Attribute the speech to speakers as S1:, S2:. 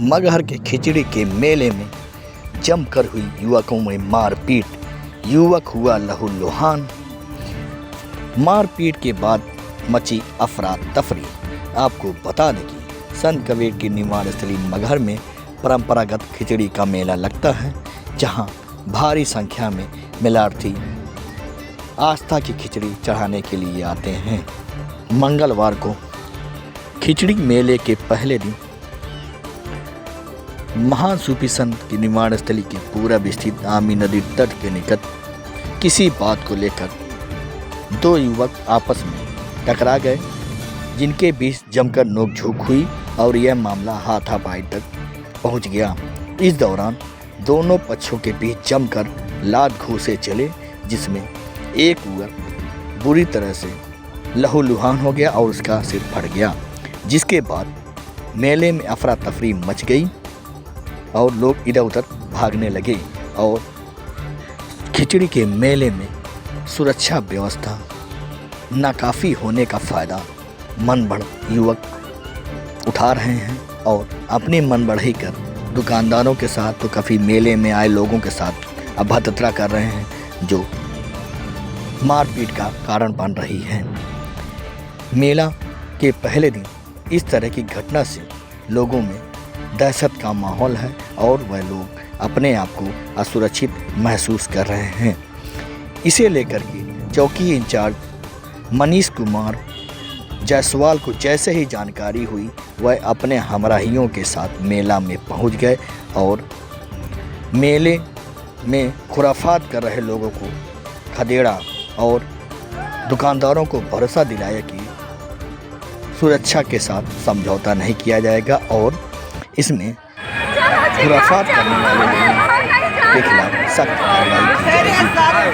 S1: मगहर के खिचड़ी के मेले में जमकर हुई युवकों में मारपीट, युवक हुआ लहूलुहान। मारपीट के बाद मची अफरा तफरी। आपको बता दें कि संत कबीर की निवास स्थली मगहर में परंपरागत खिचड़ी का मेला लगता है, जहां भारी संख्या में मेलार्थी आस्था की खिचड़ी चढ़ाने के लिए आते हैं। मंगलवार को खिचड़ी मेले के पहले दिन महान सूफी संत की निवास स्थली के पूरब स्थित आमी नदी तट के निकट किसी बात को लेकर दो युवक आपस में टकरा गए, जिनके बीच जमकर नोकझोंक हुई और यह मामला हाथापाई तक पहुंच गया। इस दौरान दोनों पक्षों के बीच जमकर लात घूंसे चले, जिसमें एक युवक बुरी तरह से लहूलुहान हो गया और उसका सिर फट गया, जिसके बाद मेले में अफरा तफरी मच गई और लोग इधर उधर भागने लगे और खिचड़ी के मेले में सुरक्षा व्यवस्था नाकाफ़ी होने का फ़ायदा मनबढ़ युवक उठा रहे हैं और अपनी मनबढ़ी कर दुकानदारों के साथ तो काफ़ी मेले में आए लोगों के साथ अभद्रता कर रहे हैं, जो मारपीट का कारण बन रही है। मेला के पहले दिन इस तरह की घटना से लोगों में दहशत का माहौल है और वह लोग अपने आप को असुरक्षित महसूस कर रहे हैं। इसे लेकर के चौकी इंचार्ज मनीष कुमार जायसवाल को जैसे ही जानकारी हुई, वह अपने हमराहियों के साथ मेला में पहुंच गए और मेले में खुराफात कर रहे लोगों को खदेड़ा और दुकानदारों को भरोसा दिलाया कि सुरक्षा के साथ समझौता नहीं किया जाएगा और इसमें खुराफात करने वाले लोगों के खिलाफ सख्त कार्रवाई की जाएगी।